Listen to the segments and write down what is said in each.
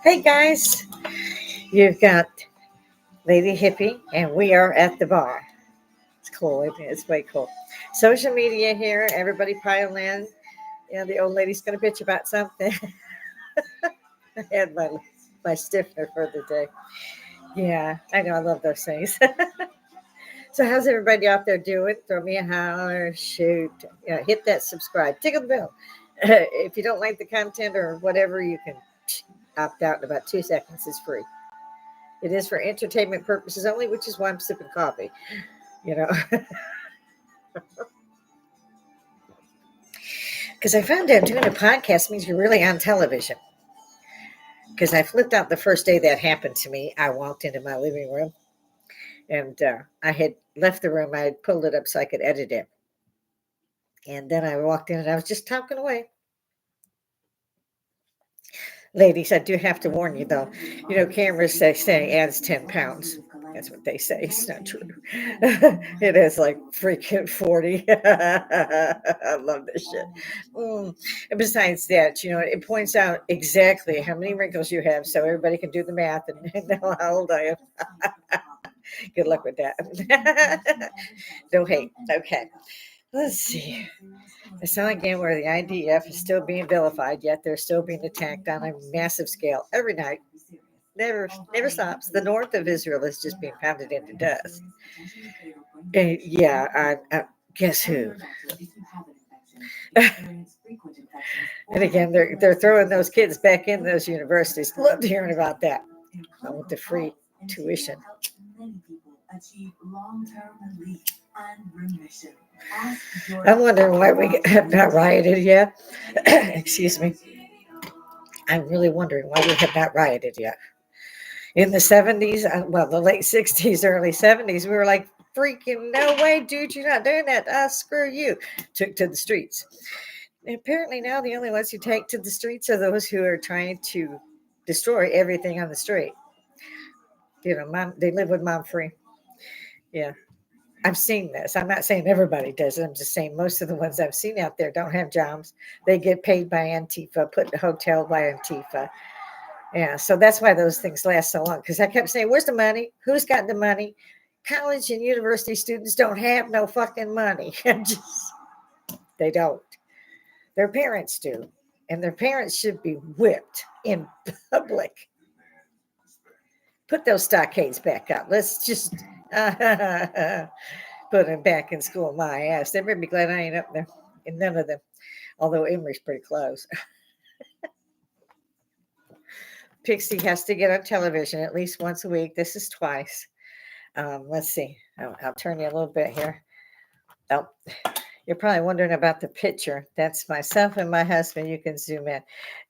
Hey guys, you've got Lady Hippy, and we are at the bar. It's cool, isn't it? It's way cool. Social media here, everybody pile in. The old lady's going to bitch about something. I had my stiffener for the day. Yeah, I know, I love those things. So, how's everybody out there doing? Throw me a holler, shoot, hit that subscribe, tickle the bell. If you don't like the content or whatever, you can opt out in about 2 seconds. It's free. It is for entertainment purposes only, which is why I'm sipping coffee. You know, because I found out doing a podcast means you're really on television. Because I flipped out the first day that happened to me. I walked into my living room and I had left the room. I had pulled it up so I could edit it. And then I walked in and I was just talking away. Ladies, I do have to warn you though. Cameras say adds 10 pounds. That's what they say. It's not true. It is like freaking 40. I love this shit. And besides that, it points out exactly how many wrinkles you have so everybody can do the math and know how old I am. Good luck with that. No hate. Okay. Let's see. I saw again where the IDF is still being vilified, yet they're still being attacked on a massive scale every night. Never stops. The north of Israel is just being pounded into dust. Yeah, guess who? And again, they're throwing those kids back in those universities. Loved hearing about that. I want the free tuition. I'm wondering why we have not rioted yet. Excuse me. I'm really wondering why we have not rioted yet. In the 70s, the late 60s, early 70s, we were like, freaking no way, dude, you're not doing that. Screw you. Took to the streets. And apparently now the only ones who take to the streets are those who are trying to destroy everything on the street. They live with mom free. Yeah. I've seen this. I'm not saying everybody does it. I'm just saying most of the ones I've seen out there don't have jobs. They get paid by Antifa, put in a hotel by Antifa. Yeah, so that's why those things last so long. Because I kept saying, where's the money? Who's got the money? College and university students don't have no fucking money. They don't. Their parents do. And their parents should be whipped in public. Put those stockades back up. Let's just put them back in school. My ass. They better be glad I ain't up there in none of them. Although Emory's pretty close. Pixie has to get on television at least once a week. This is twice. Let's see. I'll turn you a little bit here. Oh, you're probably wondering about the picture. That's myself and my husband. You can zoom in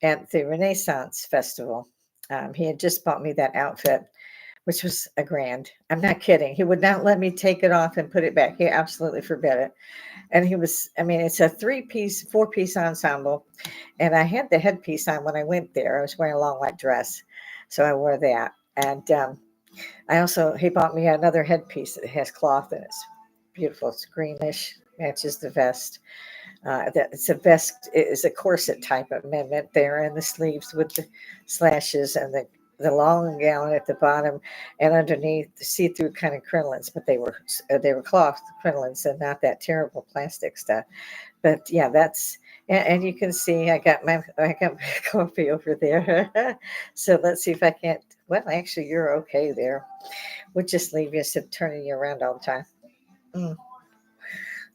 at the Renaissance Festival. He had just bought me that outfit, which was a grand. I'm not kidding. He would not let me take it off and put it back. He absolutely forbid it. And it's a 4-piece ensemble. And I had the headpiece on when I went there. I was wearing a long white dress. So I wore that. And he bought me another headpiece that has cloth in it. It's beautiful. It's greenish, matches the vest. It's a vest. It is a corset type of amendment there, and the sleeves with the slashes and the long gown at the bottom, and underneath the see-through kind of crinolines, but they were cloth crinolines and not that terrible plastic stuff. But yeah, and you can see I got my coffee over there. So let's see if I can't. Well, actually, you're okay there. We'll just leave you instead of turning you around all the time.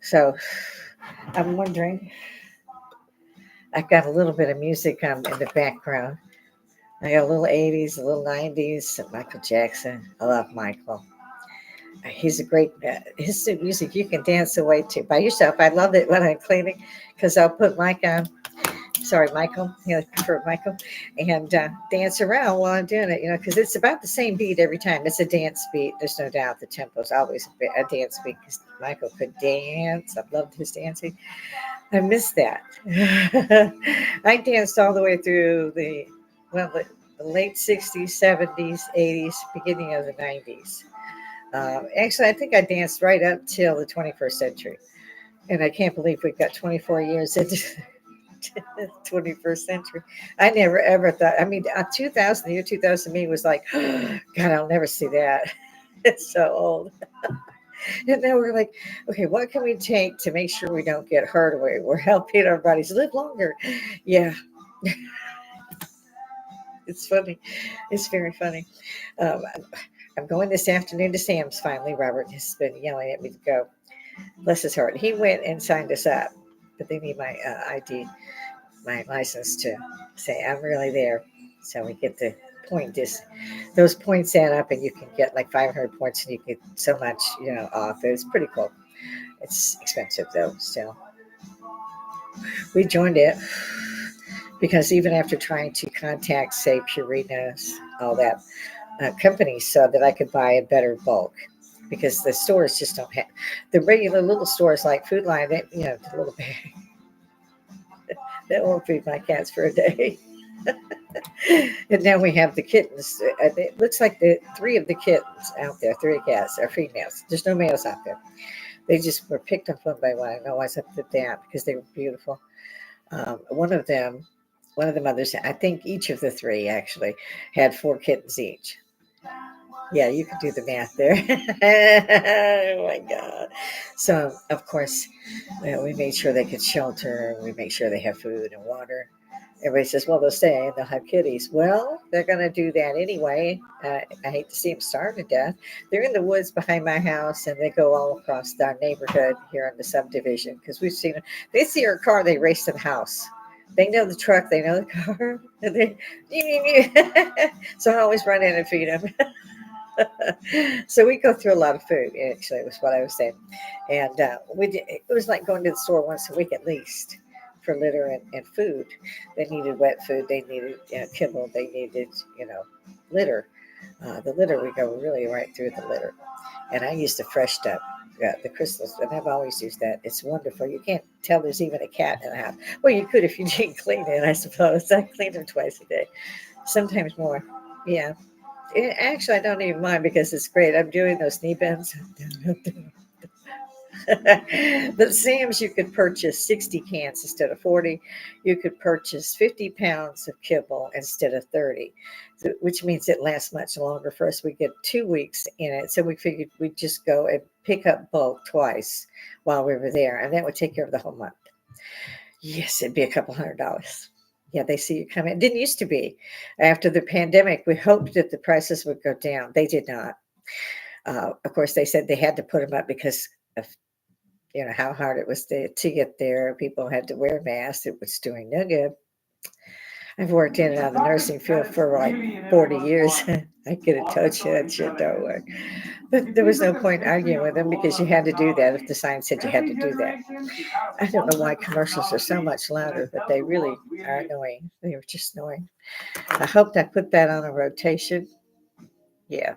So I'm wondering. I've got a little bit of music in the background. I got a little 80s, a little 90s, Michael Jackson. I love Michael. He's a great, his music you can dance away to by yourself. I love it when I'm cleaning because I'll put Mike on. Sorry, Michael. For Michael. And dance around while I'm doing it, because it's about the same beat every time. It's a dance beat. There's no doubt the tempo's always a dance beat because Michael could dance. I've loved his dancing. I miss that. I danced all the way through the late 60s, 70s, 80s, beginning of the 90s. Actually, I think I danced right up till the 21st century. And I can't believe we've got 24 years into 21st century. I never ever thought. I mean, 2000, the year 2000 to me was like, God, I'll never see that. It's so old. And now we're like, okay, what can we take to make sure we don't get hurt? We're helping our bodies live longer. Yeah, it's funny. It's very funny. Um, I'm going this afternoon to Sam's finally. Robert has been yelling at me to go. Bless his heart. He went and signed us up, but they need my ID, my license to say I'm really there. So we get the point. Those points add up, and you can get like 500 points, and you get so much, off. It's pretty cool. It's expensive though. Still, we joined it because even after trying to contact, say, Purina's, all that companies, so that I could buy a better bulk. Because the stores just don't have the regular little stores like Food Line. The little bag that won't feed my cats for a day. And now we have the kittens. It looks like the three of the kittens out there, three cats, are females. There's no males out there. They just were picked up one by one. I know I said that because they were beautiful. One of the mothers, I think each of the three actually had 4 kittens each. Yeah, you can do the math there. Oh my God. So, of course, we made sure they could shelter. We made sure they have food and water. Everybody says, well, they'll stay and they'll have kitties. Well, they're going to do that anyway. I hate to see them starve to death. They're in the woods behind my house, and they go all across our neighborhood here in the subdivision because we've seen them. They see our car, they race to the house. They know the truck, they know the car. And so I always run in and feed them. So we go through a lot of food, actually, was what I was saying. And it was like going to the store once a week at least for litter and food. They needed wet food, they needed kibble, they needed, litter. The litter, we go really right through the litter. And I used the fresh stuff, the crystals, and I've always used that. It's wonderful. You can't tell there's even a cat in the house. Well, you could if you didn't clean it, I suppose. I clean them twice a day, sometimes more. Yeah. Actually, I don't even mind because it's great. I'm doing those knee bends. But Sam's, you could purchase 60 cans instead of 40. You could purchase 50 pounds of kibble instead of 30, which means it lasts much longer for us. We get 2 weeks in it. So we figured we'd just go and pick up bulk twice while we were there, and that would take care of the whole month. Yes, it'd be a couple $100. Yeah, they see you come in. It didn't used to be. After the pandemic, we hoped that the prices would go down. They did not. Of course, they said they had to put them up because of how hard it was to get there. People had to wear masks. It was doing no good. I've worked in and out of the nursing field for like 40 years. I could have told you that shit don't work. But there was no point arguing with them because you had to do that if the sign said you had to do that. I don't know why commercials are so much louder, but they really are annoying. They were just annoying. I hoped I put that on a rotation. Yeah.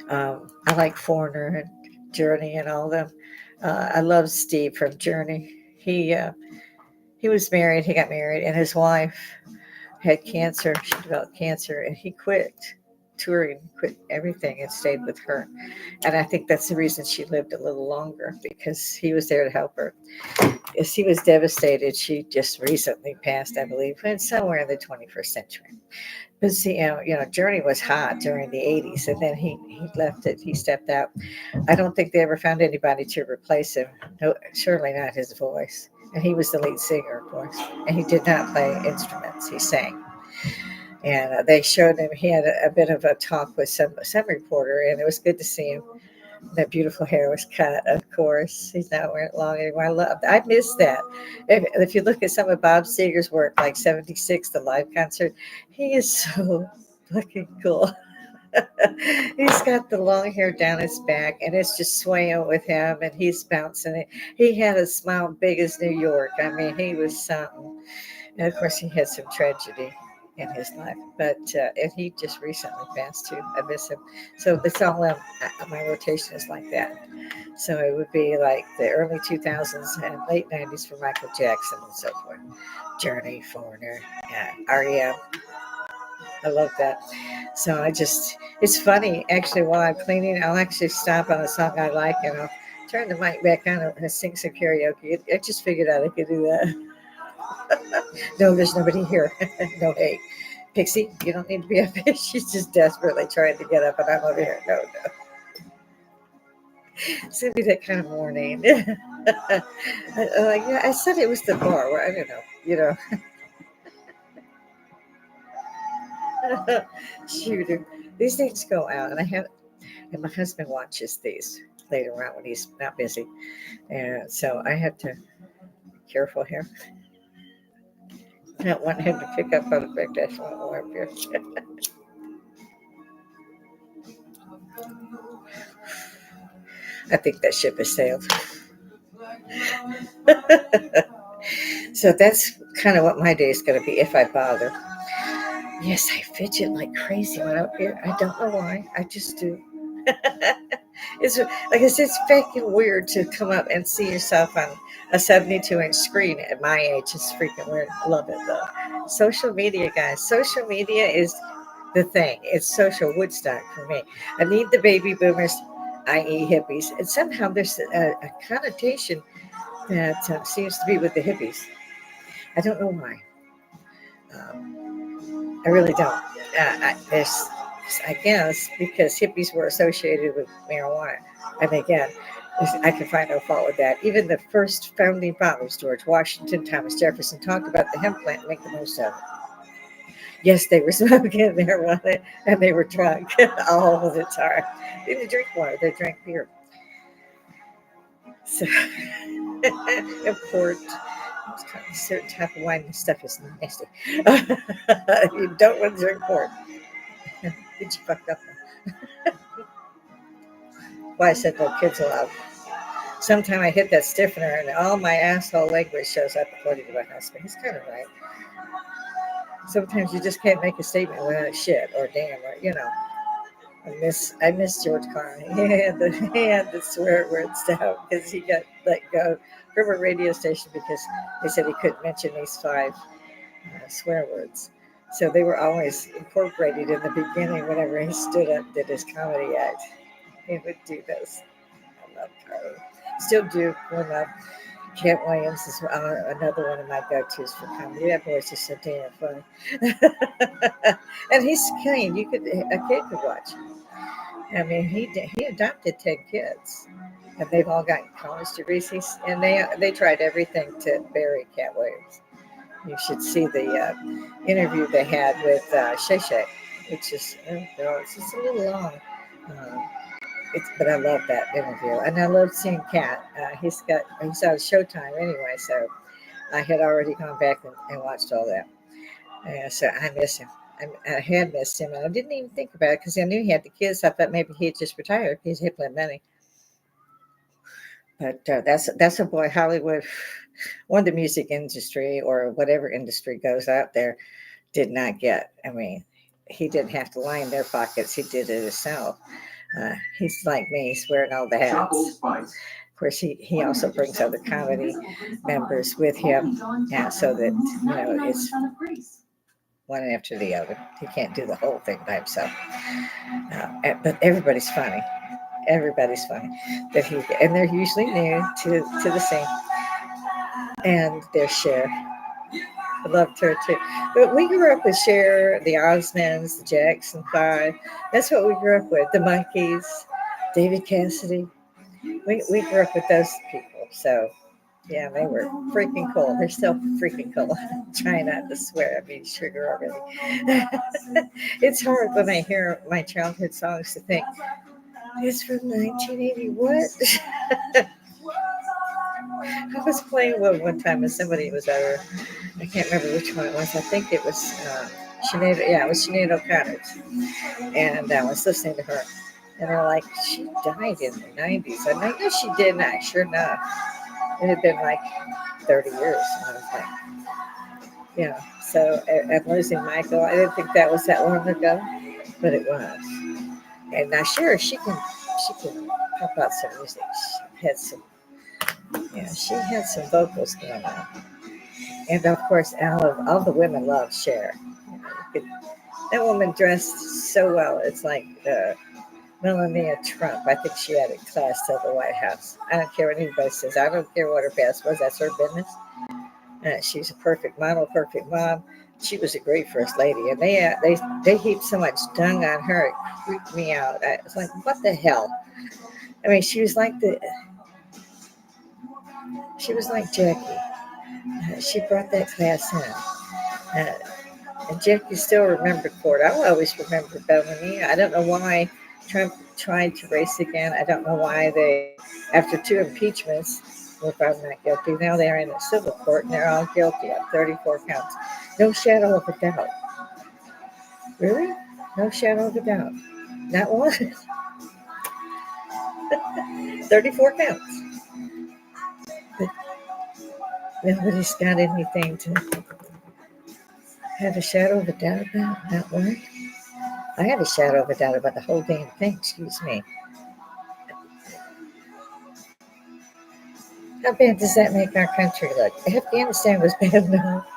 I like Foreigner and Journey and all of them. I love Steve from Journey. He was married. He got married, and his wife had cancer. She developed cancer, and he quit touring, quit everything, and stayed with her. And I think that's the reason she lived a little longer, because he was there to help her. As he was devastated, she just recently passed, I believe, and somewhere in the 21st century. But see, Journey was hot during the 80s, and then he left it. He stepped out. I don't think they ever found anybody to replace him. No, certainly not his voice. And he was the lead singer, of course. And he did not play instruments. He sang. And they showed him. He had a bit of a talk with some reporter, and it was good to see him. That beautiful hair was cut, of course. He's not wearing it long anymore. I miss that. If you look at some of Bob Seger's work, like 76, the live concert, he is so fucking cool. He's got the long hair down his back, and it's just swaying with him, and he's bouncing it. He had a smile big as New York. I mean, he was something. And of course, he had some tragedy in his life, but and he just recently passed too. I miss him. So it's all my rotation is like that. So it would be like the early 2000s and late 90s for Michael Jackson and so forth. Journey, Foreigner, REM. I love that. So it's funny. Actually, while I'm cleaning, I'll actually stop on a song I like, and I'll turn the mic back on and sing some karaoke. I just figured out I could do that. No, there's nobody here. No, hey, Pixie, you don't need to be up here. She's just desperately trying to get up, and I'm over here. No, no. It's gonna be that kind of morning. Like, yeah, I said it was the bar. Well, I don't know. Shoot, these things go out, and my husband watches these later on when he's not busy, and so I have to be careful here. I don't want him to pick up on the fact that I won't go up here. I think that ship has sailed. So that's kind of what my day is going to be if I bother. Yes, I fidget like crazy when I'm up here. I don't know why. I just do. It's like I said, it's fucking weird to come up and see yourself on a 72-inch screen at my age. It's freaking weird. I love it though. Social media, guys. Social media is the thing. It's social Woodstock for me. I need the baby boomers, i.e., hippies, and somehow there's a connotation that seems to be with the hippies. I don't know why. I really don't. I guess because hippies were associated with marijuana. And again, I can find no fault with that. Even the first founding fathers, George Washington, Thomas Jefferson, talked about the hemp plant and make the most of it. Yes, they were smoking marijuana and they were drunk all the time. They didn't drink water, they drank beer. So, import a certain type of wine. This stuff is nasty. You don't want to drink port. Did you fuck up? Why I said no kids allowed. Sometime I hit that stiffener and all my asshole language shows up according to my husband. He's kind of right. Sometimes you just can't make a statement without shit or damn or I miss George Carlin. He had the swear words down because he got let go from a radio station because they said he couldn't mention these five swear words. So they were always incorporated in the beginning whenever he stood up and did his comedy act. He would do those. I love Carly. Still do growing up. Kent Williams is another one of my go-tos for comedy. That boy's just so damn funny. And he's clean. A kid could watch. I mean, he adopted 10 kids, and they've all got college degrees. And they tried everything to bury Cat Williams. You should see the interview they had with Shay Shay, which is it's just a little long. Um, but I love that interview, and I love seeing Cat. He's on Showtime anyway, so I had already gone back and watched all that. So I miss him. I had missed him, and I didn't even think about it because I knew he had the kids. I thought maybe he had just retired. He's hip and money, but that's a boy. Hollywood, or the music industry or whatever industry goes out there, did not get. I mean, he didn't have to line their pockets. He did it himself. He's like me. He's wearing all the hats. Of course, he also brings other comedy members with him, so that it's one after the other. He can't do the whole thing by himself. But everybody's funny. Everybody's funny. And they're usually new to the scene. And their Cher. I loved her too. But we grew up with Cher, the Osmonds, the Jackson Five. That's what we grew up with. The Monkees, David Cassidy. We grew up with those people. So yeah, they were freaking cool. They're still freaking cool. Trying not to swear. I mean, sugar already. It's hard when I hear my childhood songs to think, it's from 1980. What? I was playing one time and somebody was over. I can't remember which one it was. I think it was Sinead. Yeah, it was Sinead O'Connor's. And I was listening to her. And they're like, she died in the 90s. And I know she did not. Sure enough. It had been like 30 years. And I was like, so I'm losing Michael. I didn't think that was that long ago, but it was. And now, sure, she can pump out some music. She had some vocals going on. And of course, all the women love Cher. That woman dressed so well. It's like Melania Trump. I think she added class to the White House. I don't care what anybody says. I don't care what her past was. That's her business. She's a perfect model, perfect mom. She was a great first lady, and they heaped so much dung on her. It freaked me out. I was like, what the hell? I mean, she was like Jackie. She brought that class in. And Jackie still remembered Ford. I will always remember Bellamy. I don't know why Trump tried to race again. I don't know why they, after 2 impeachments, were found not guilty. Now they're in a civil court and they're all guilty of 34 counts. No shadow of a doubt. Really? No shadow of a doubt. Not one. 34 counts. But nobody's got anything to have a shadow of a doubt about. Not one. I have a shadow of a doubt about the whole damn thing. Excuse me. How bad does that make our country look? Afghanistan was bad enough.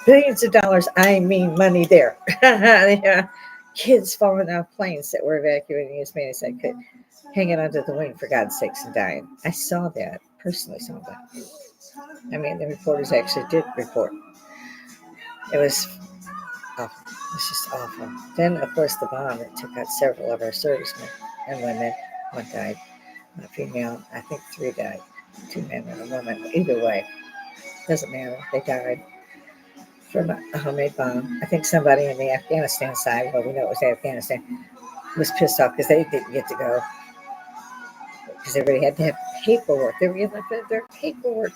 Billions of dollars, I mean money there. Yeah. Kids falling off planes that were evacuating as many as I could, hanging onto the wing for God's sakes and dying. I saw that, personally saw that. I mean, the reporters actually did report. It was awful. It was just awful. Then, of course, the bomb that took out several of our servicemen and women. One died, a female. I think 3 died. 2 men and a woman. Either way, doesn't matter. They died from a homemade bomb. I think somebody in the Afghanistan side, well, we know it was Afghanistan, was pissed off because they didn't get to go because everybody had to have paperwork. They were giving up their paperwork.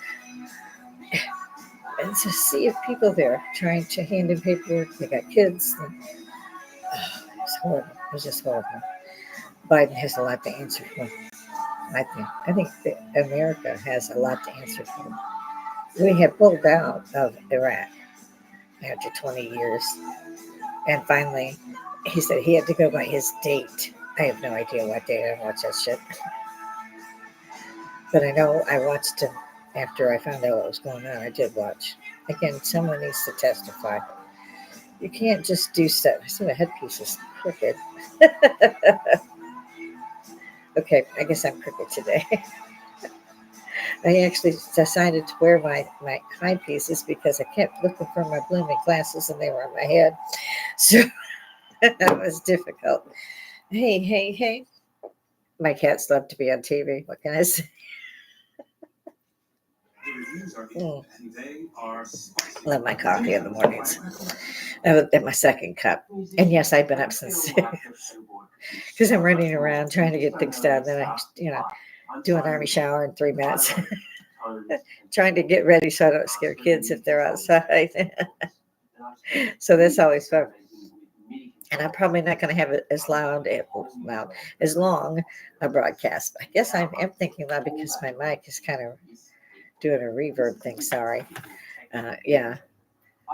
And to see if people there trying to hand in paperwork, they got kids. And, it was horrible. It was just horrible. Biden has a lot to answer for. I think that America has a lot to answer for. We have pulled out of Iraq after 20 years. And finally, he said he had to go by his date. I have no idea what date. I don't watch that shit. But I know I watched him after I found out what was going on. I did watch. Again, someone needs to testify. You can't just do stuff. I see the headpiece is crooked. Okay, I guess I'm crooked today. I actually decided to wear my high pieces because I kept looking for my blooming glasses and they were on my head. So that was difficult. Hey. My cats love to be on TV. What can I say? Love my coffee in the mornings. At my second cup. And yes, I've been up since 6 because I'm running around trying to get things done. Then I, do an army shower in 3 minutes. Trying to get ready so I don't scare kids if they're outside. So that's always fun. And I'm probably not going to have it as as long a broadcast. I guess I am thinking loud because my mic is kind of doing a reverb thing. Sorry. Yeah.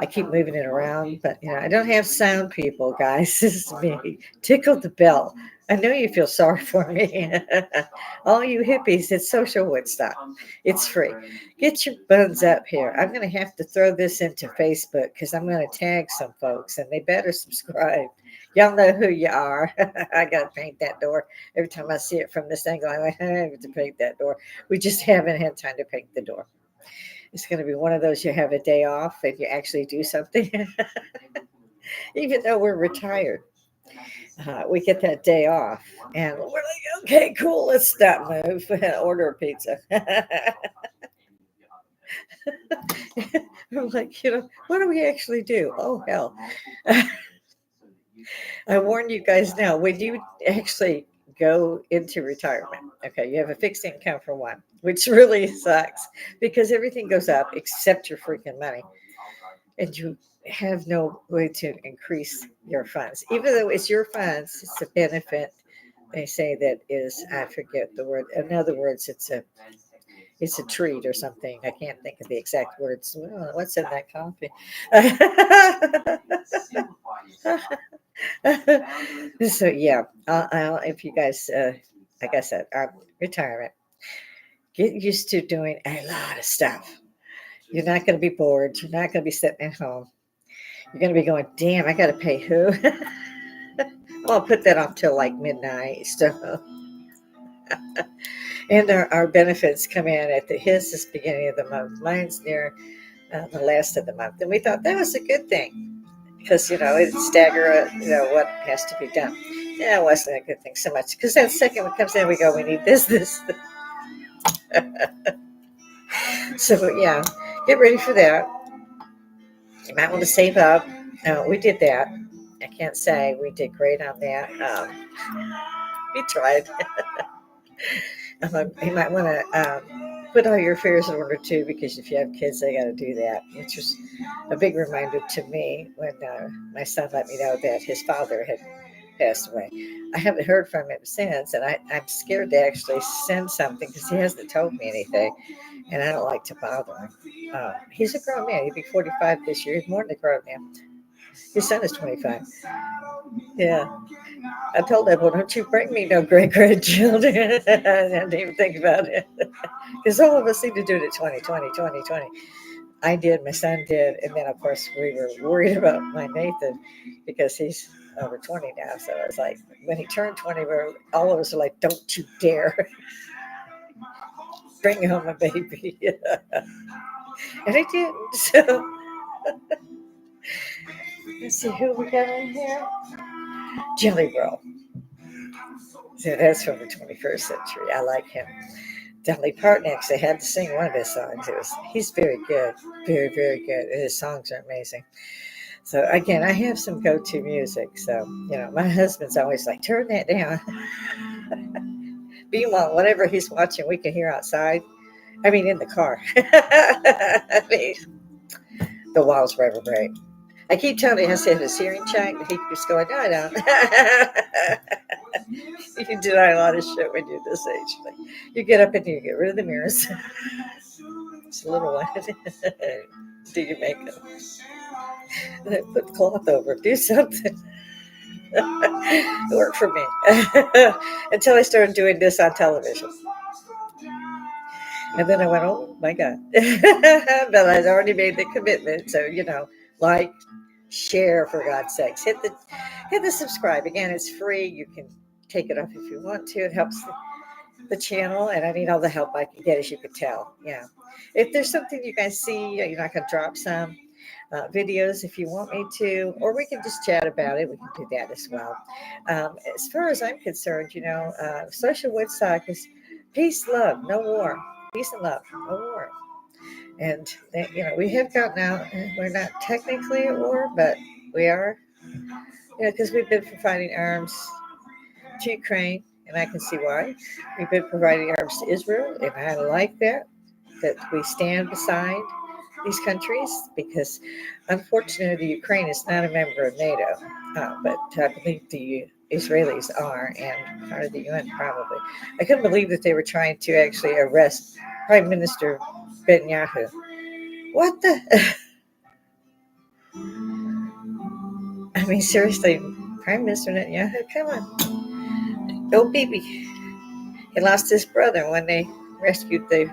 I keep moving it around, but I don't have sound people, guys. This is me. Tickle the bell. I know you feel sorry for me. All you hippies, it's social Woodstock. It's free. Get your buns up here. I'm going to have to throw this into Facebook because I'm going to tag some folks and they better subscribe. Y'all know who you are. I got to paint that door. Every time I see it from this angle, I'm like, I have to paint that door. We just haven't had time to paint the door. It's going to be one of those you have a day off and you actually do something. Even though we're retired, we get that day off and we're like, okay, cool, let's stop, move, order a pizza. I'm like, what do we actually do? Oh, hell. I warn you guys now, when you actually go into retirement, okay, you have a fixed income for one, which really sucks because everything goes up except your freaking money. And you have no way to increase your funds. Even though it's your funds, it's a benefit. They say that is, I forget the word. In other words, it's a treat or something. I can't think of the exact words. Well, what's in that coffee? So yeah, if you guys, like I said, retirement, get used to doing a lot of stuff. You're not going to be bored. You're not going to be sitting at home. You're going to be going, damn, I got to pay who? I'll put that off till like midnight. So, and our benefits come in at his is beginning of the month. Mine's near the last of the month. And we thought that was a good thing because, it'd stagger, what has to be done. Yeah, it wasn't a good thing so much because that second one comes in, we go, we need this. So, yeah, get ready for that. You might want to save up. We did that. I can't say we did great on that. We tried. You might want to put all your affairs in order too, because if you have kids, they got to do that. Which was a big reminder to me when my son let me know that his father had passed away. I haven't heard from him since, and I'm scared to actually send something because he hasn't told me anything, and I don't like to bother him. He's a grown man. He'll be 45 this year. He's more than a grown man. His son is 25. Yeah. I told him, well, don't you bring me no great grandchildren. I didn't even think about it. Because all of us seem to do it at 20, 20, 20, 20. I did, my son did. And then, of course, we were worried about my Nathan because he's over 20 now. So I was like, when he turned 20, all of us were like, don't you dare bring home a baby. And he didn't. So let's see who we got in here. Jelly Roll. So that's from the 21st century. I like him. Dolly Parton actually had to sing one of his songs. He's very good, very, very good. His songs are amazing. So again, I have some go-to music. So, my husband's always like, turn that down. Meanwhile, whatever he's watching, we can hear outside. I mean, in the car. I mean, the walls reverberate. I keep telling him he has to have his hearing checked. He keeps going, no, I don't. You deny a lot of shit when you're this age. Like, you get up and you get rid of the mirrors. It's a little one. Do your makeup. Put the cloth over. Do something. It worked for me. Until I started doing this on television. And then I went, oh my God. But I'd already made the commitment. So, like, share, for God's sakes. Hit the subscribe. Again, it's free. You can take it off if you want to. It helps the channel, and I need all the help I can get, as you could tell. Yeah. If there's something you guys see, you're not going to drop some videos if you want me to, or we can just chat about it. We can do that as well. As far as I'm concerned, Social Woodstock is peace, love, no war. Peace and love, no war. And, we have gotten out. We're not technically at war, but we are, because we've been providing arms to Ukraine, and I can see why. We've been providing arms to Israel, and I like that we stand beside these countries because, unfortunately, the Ukraine is not a member of NATO, but I believe the Israelis are, and part of the UN probably. I couldn't believe that they were trying to actually arrest Prime Minister Netanyahu. What the? I mean, seriously, Prime Minister Netanyahu, come on. Oh, baby. He lost his brother when they rescued the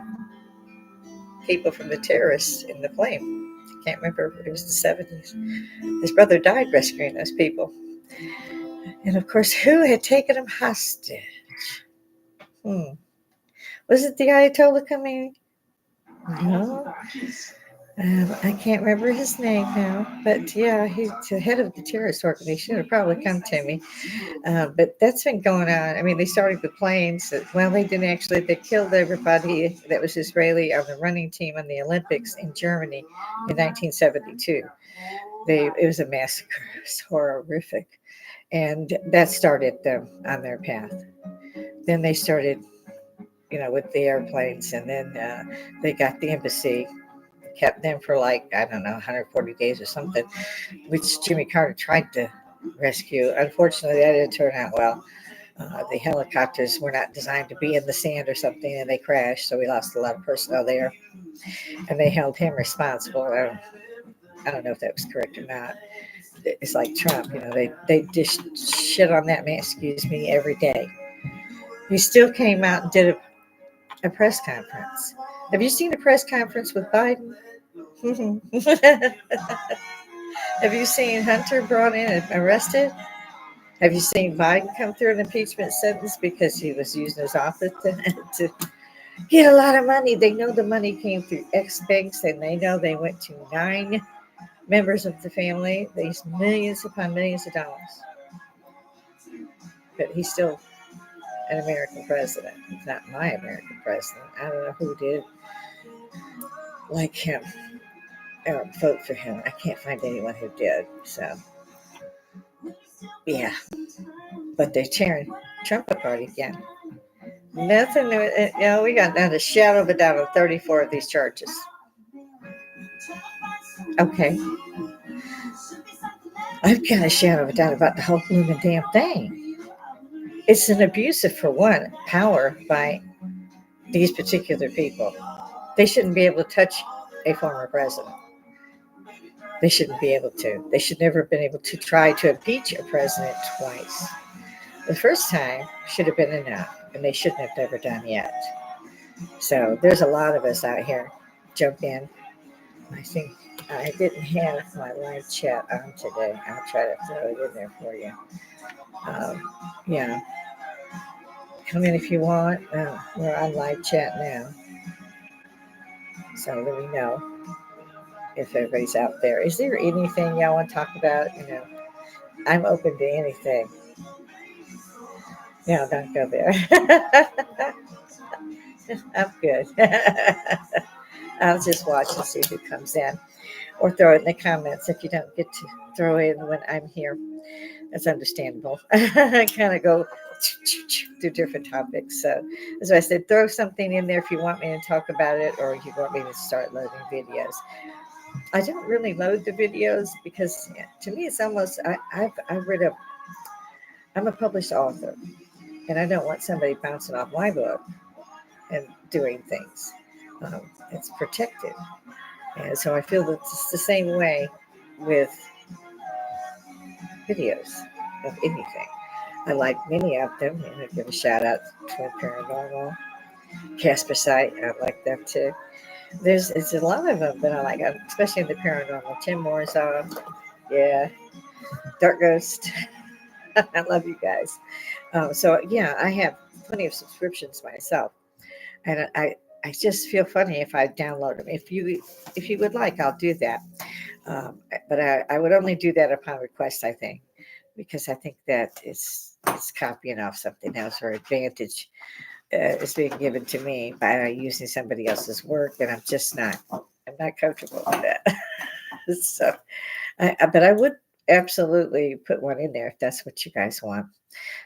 people from the terrorists in the plane. I can't remember. It was the 70s. His brother died rescuing those people. And of course, who had taken him hostage? Was it the Ayatollah Khomeini? No. I can't remember his name now. But yeah, he's the head of the terrorist organization. It'll probably come to me. But that's been going on. I mean, they started the planes. Well, they didn't actually. They killed everybody that was Israeli on the running team on the Olympics in Germany in 1972. It was a massacre. It was horrific. And that started them on their path. Then they started, with the airplanes. And then they got the embassy, kept them for like, I don't know, 140 days or something, which Jimmy Carter tried to rescue. Unfortunately, that didn't turn out well. The helicopters were not designed to be in the sand or something, and they crashed. So we lost a lot of personnel there, and they held him responsible. I don't know if that was correct or not. It's like Trump, they just shit on that man, excuse me, every day. He still came out and did a press conference. Have you seen a press conference with Biden? Have you seen Hunter brought in and arrested? Have you seen Biden come through an impeachment sentence because he was using his office to get a lot of money. They know the money came through X banks, and they know they went to 9 members of the family. These millions upon millions of dollars. But he's still an American president. He's not my American president. I don't know who did like him or vote for him. I can't find anyone who did. So, yeah. But they're tearing Trump apart again. Nothing, we got not a shadow of a doubt on 34 of these charges. Okay. I've got a shadow of a doubt about the whole blooming damn thing. It's an abusive, for one, power by these particular people. They shouldn't be able to touch a former president. They shouldn't be able to. They should never have been able to try to impeach a president twice. The first time should have been enough, and they shouldn't have never done yet. So there's a lot of us out here. Jump in. I think I didn't have my live chat on today. I'll try to throw it in there for you. Yeah. Come in if you want. We're on live chat now. So let me know if everybody's out there. Is there anything y'all want to talk about? I'm open to anything. No, don't go there. I'm good. I'll just watch and see who comes in. Or throw it in the comments if you don't get to throw it in when I'm here. That's understandable. I kind of go to different topics. So, as I said, throw something in there if you want me to talk about it or you want me to start loading videos. I don't really load the videos because to me it's almost, I'm a published author and I don't want somebody bouncing off my book and doing things. It's protected. And so I feel that it's the same way with videos of anything. I like many of them, and I give a shout out to Paranormal, Casper Site. I like them too. It's a lot of them that I like, especially in the paranormal. Tim Moore's on, yeah, Dark Ghost. I love you guys. So yeah, I have plenty of subscriptions myself, and I just feel funny if I download them. If you would like, I'll do that. But I would only do that upon request, I think, because I think that it's copying off something else or advantage is being given to me by using somebody else's work, and I'm not comfortable with that. So, but I would absolutely put one in there if that's what you guys want.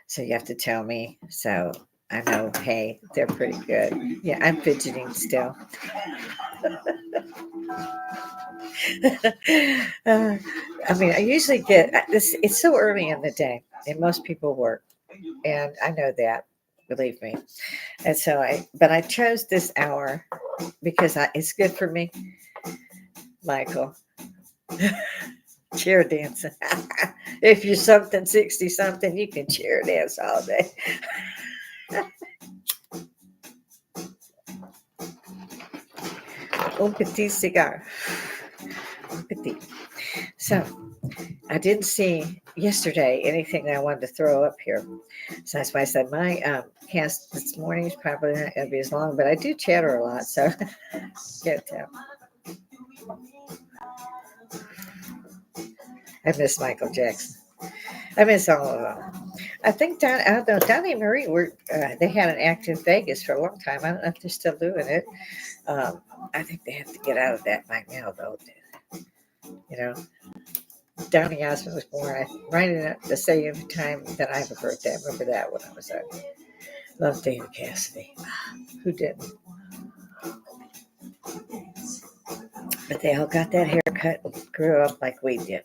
So you have to tell me. So I know, hey, they're pretty good. Yeah, I'm fidgeting still. I mean, I usually get this. It's so early in the day, and most people work, and I know that. Believe me. And so but I chose this hour because it's good for me, Michael. Chair dancing. If you're something 60 something, you can chair dance all day. Un petit cigar. Un petit. So I didn't see yesterday anything that I wanted to throw up here. So that's why I said my cast this morning is probably not going to be as long, but I do chatter a lot, so can't tell. I miss Michael Jackson. I miss all of them. I think Donnie and Marie they had an act in Vegas for a long time. I don't know if they're still doing it. I think they have to get out of that by now, though. Donny Osmond was born right at the same time that I have a birthday. I remember that when I was a love David Cassidy. Who didn't? But they all got that haircut and grew up like we did.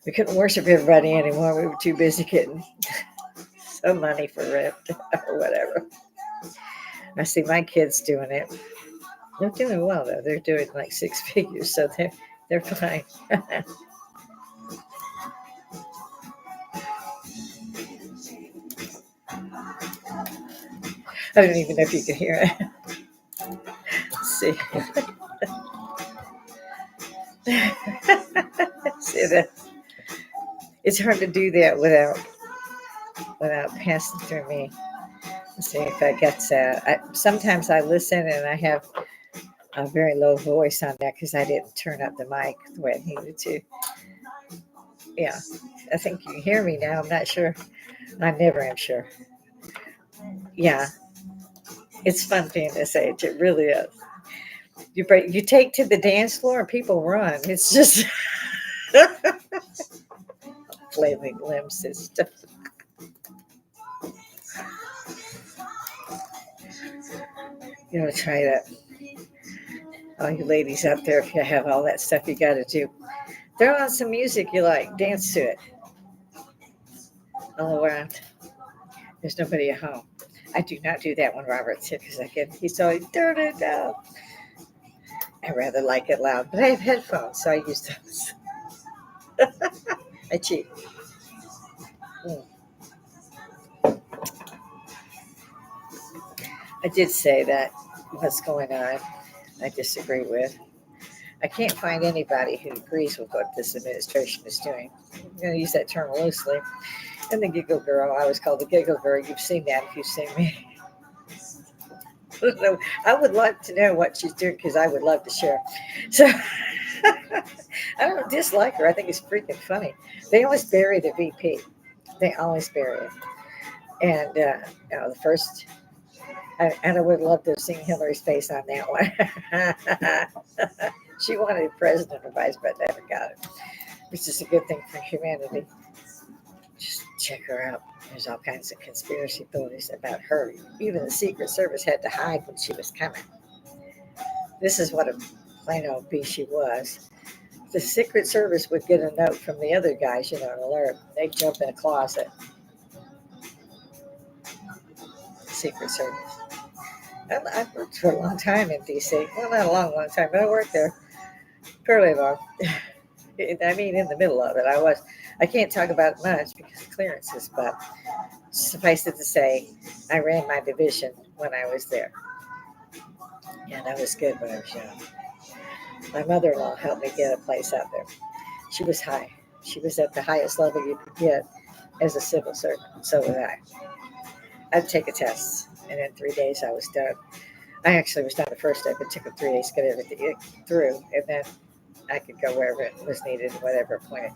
We couldn't worship everybody anymore. We were too busy getting some money for rent or whatever. I see my kids doing it. They're doing well, though. They're doing like 6 figures, so they're fine. I don't even know if you can hear it. Let's see. See that? It's hard to do that without passing through me. Let's see if I get that. Sometimes I listen and I have a very low voice on that because I didn't turn up the mic the way I needed to. Yeah, I think you can hear me now. I'm not sure. I never am sure. Yeah, it's fun being this age. It really is. You take to the dance floor and people run. It's just flailing limbs and stuff. You know, try that. All you ladies out there, if you have all that stuff you got to do, throw on some music you like, dance to it all around. There's nobody at home. I do not do that when Robert's here because he's always turn it down. I rather like it loud, but I have headphones, so I use those. I cheat. Mm. I did say that what's going on, I disagree with. I can't find anybody who agrees with what this administration is doing. I'm going to use that term loosely. And the giggle girl, I was called the giggle girl. You've seen that if you've seen me. I would like to know what she's doing because I would love to share. So I don't dislike her. I think it's freaking funny. They always bury the VP. They always bury it. And the first, and I would love to have seen Hillary's face on that one. She wanted president or vice president, never got it, which is a good thing for humanity. Just check her out. There's all kinds of conspiracy theories about her. Even the Secret Service had to hide when she was coming. This is what a plain old bee she was. The Secret Service would get a note from the other guys, an alert. They'd jump in a closet. Secret Service. I worked for a long time in D.C. Well, not a long time, but I worked there fairly long. I mean, in the middle of it, I can't talk about it much because of clearances, but suffice it to say, I ran my division when I was there. And I was good when I was young. My mother-in-law helped me get a place out there. She was high. She was at the highest level you could get as a civil servant. So was I. I'd take a test, and in 3 days I was done. I actually was done the first day, but it took them 3 days to get everything through, and then I could go wherever it was needed, whatever point.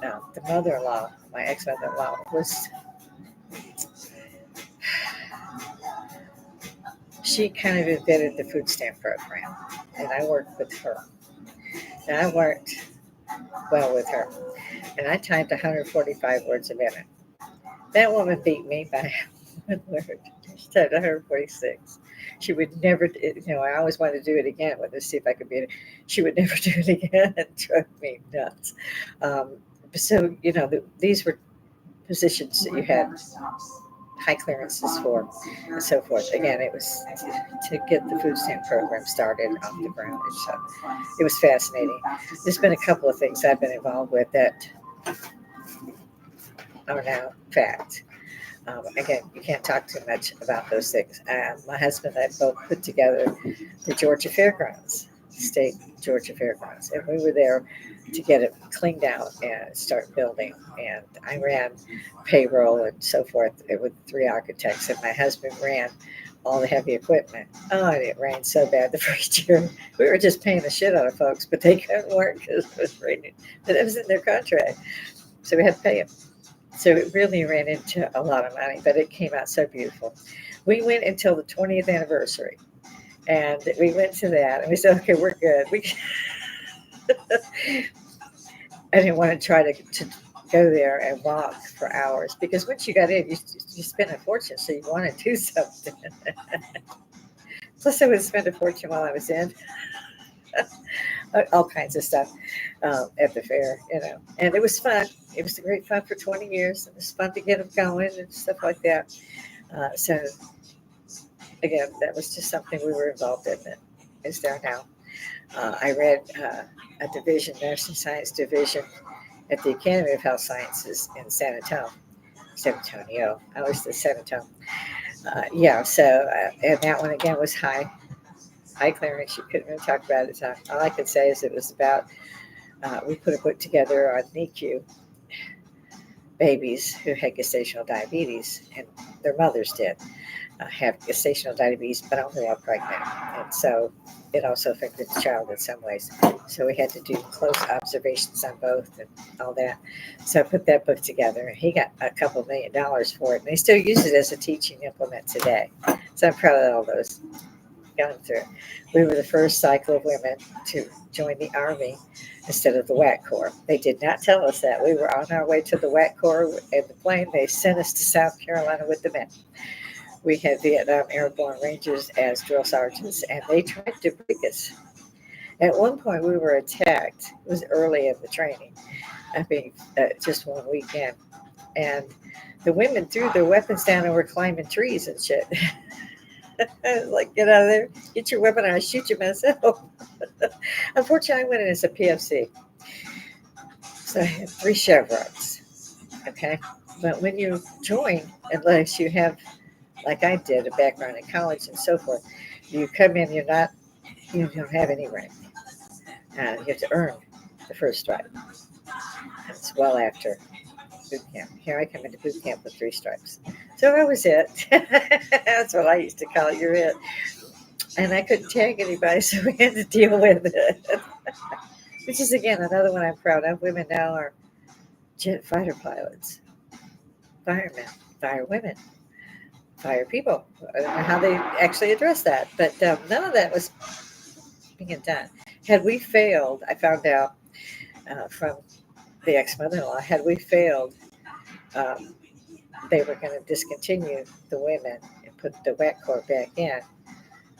The mother-in-law, my ex-mother-in-law, she kind of invented the food stamp program, and I worked with her. And I worked well with her, and I typed 145 words a minute. That woman beat me by one word. She typed 146. She would never, I always wanted to do it again. Wanted to see if I could beat it. She would never do it again. It drove me nuts. So, these were positions that you had high clearances for and so forth. Again, it was to get the food stamp program started off the ground. So it was fascinating. There's been a couple of things I've been involved with that are now fact. Again, you can't talk too much about those things. My husband and I both put together the Georgia Fairgrounds, state Georgia Fairgrounds, and we were there to get it cleaned out and start building. And I ran payroll and so forth with 3 architects, and my husband ran all the heavy equipment. Oh, and it rained so bad the first year. We were just paying the shit out of folks, but they couldn't work because it was raining. But it was in their contract, so we had to pay them. So it really ran into a lot of money, but it came out so beautiful. We went until the 20th anniversary, and we went to that, and we said, okay, we're good. I didn't want to try to go there and walk for hours because once you got in, you spent a fortune, so you want to do something. Plus, I would spend a fortune while I was in. All kinds of stuff at the fair, and it was fun. It was great fun for 20 years. It was fun to get them going and stuff like that. So, again, that was just something we were involved in that is there now. I read a division, nursing science division, at the Academy of Health Sciences in San Antonio. I was the San Antonio. And that one again was high clearance. You couldn't really talk about it. All I could say is it was about, we put a book together on NICU babies who had gestational diabetes, and their mothers did have gestational diabetes, but only while pregnant. And so it also affected the child in some ways. So we had to do close observations on both and all that. So I put that book together, and he got a couple $1 million for it. And they still use it as a teaching implement today. So I'm proud of all those gone through. We were the first cycle of women to join the Army instead of the WAC Corps. They did not tell us that. We were on our way to the WAC Corps in the plane. They sent us to South Carolina with the men. We had Vietnam Airborne Rangers as drill sergeants, and they tried to break us. At one point, we were attacked. It was early in the training, I mean, just one weekend. And the women threw their weapons down and were climbing trees and shit. I was like, get out of there, get your weapon, I'll shoot you myself. Unfortunately, I went in as a PFC. So I had 3 chevrons. Okay. But when you join, unless you have, like I did, a background in college and so forth, you come in, you don't have any rank. You have to earn the first stripe. It's well after boot camp. Here I come into boot camp with 3 stripes. So I was it. That's what I used to call it. You're it. And I couldn't tag anybody, so we had to deal with it. Which is, again, another one I'm proud of. Women now are jet fighter pilots, firemen, fire women, fire people. I don't know how they actually address that, but none of that was being done. Had we failed, I found out from the ex-mother-in-law, had we failed, um, they were going to discontinue the women and put the WAC Corps back in.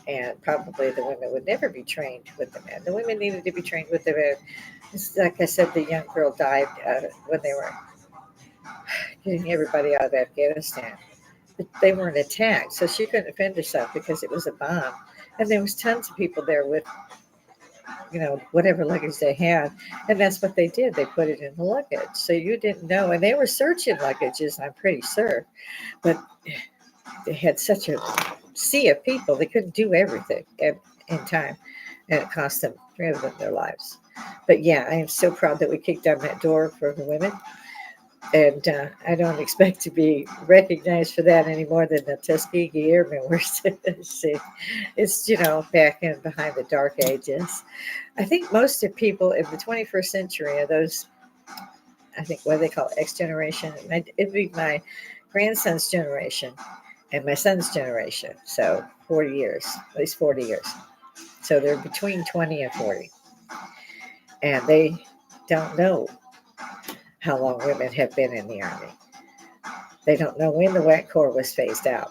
And probably the women would never be trained with the men. The women needed to be trained with the men. Like I said, the young girl died when they were getting everybody out of Afghanistan. But they weren't attacked, so she couldn't defend herself because it was a bomb. And there was tons of people there with, whatever luggage they had. And that's what they did. They put it in the luggage. So you didn't know. And they were searching luggages, I'm pretty sure. But they had such a sea of people, they couldn't do everything in time. And it cost them 3 of them their lives. But yeah, I am so proud that we kicked down that door for the women. And I don't expect to be recognized for that any more than the Tuskegee Airmen were. It's, back in behind the dark ages. I think most of people in the 21st century are those, I think, what do they call it, X generation? It'd be my grandson's generation and my son's generation. So 40 years, at least 40 years. So they're between 20 and 40. And they don't know how long women have been in the Army. They don't know when the WAC Corps was phased out.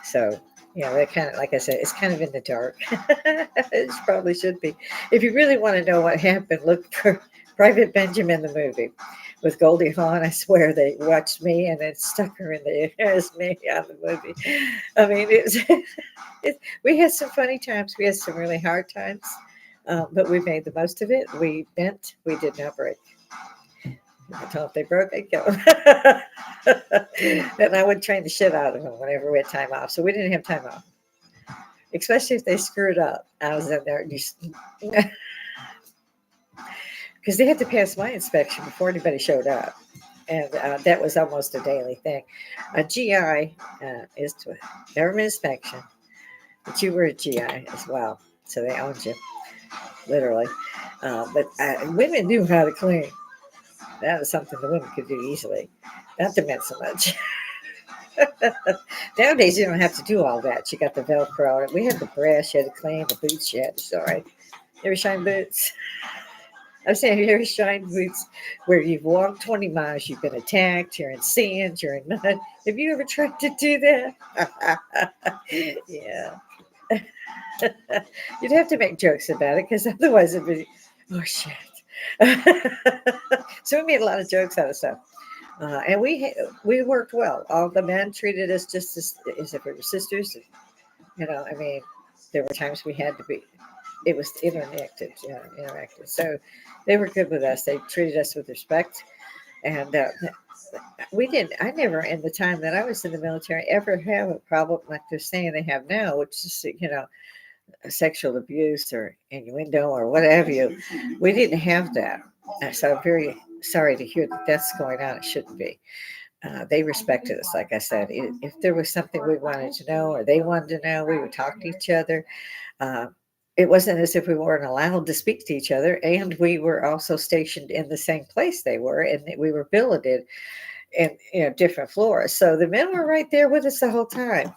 So, they're kind of, like I said, it's kind of in the dark. It probably should be. If you really want to know what happened, look for Private Benjamin, the movie, with Goldie Hawn. I swear they watched me and then stuck her in the as me on the movie. I mean, we had some funny times. We had some really hard times, but we made the most of it. We bent. We did not break. If they broke, I'd kill them. And I would train the shit out of them whenever we had time off. So we didn't have time off, especially if they screwed up. I was in there because they had to pass my inspection before anybody showed up. And that was almost a daily thing. A GI is to government inspection, but you were a GI as well. So they owned you, literally. But women knew how to clean. That was something the women could do easily. Not to men so much. Nowadays, you don't have to do all that. You got the Velcro. We had the brass you had to clean, the boots you had to shine. You ever shine boots? I'm saying, have you ever shined boots where you've walked 20 miles, you've been attacked, you're in sand, you're in mud? Have you ever tried to do that? Yeah. You'd have to make jokes about it because otherwise it'd be, oh, shit. So we made a lot of jokes out of stuff. And we worked well. All the men treated us just as if we were sisters. I mean, there were times we had to be. It was interactive. So they were good with us. They treated us with respect, and we didn't. I never, in the time that I was in the military, ever have a problem like they're saying they have now, which is sexual abuse or innuendo or whatever. We didn't have that. So I'm very sorry to hear that that's going on. It shouldn't be. They respected us, like I said. If there was something we wanted to know or they wanted to know, we would talk to each other. Uh, it wasn't as if we weren't allowed to speak to each other, and we were also stationed in the same place they were, and we were billeted in different floors. So the men were right there with us the whole time,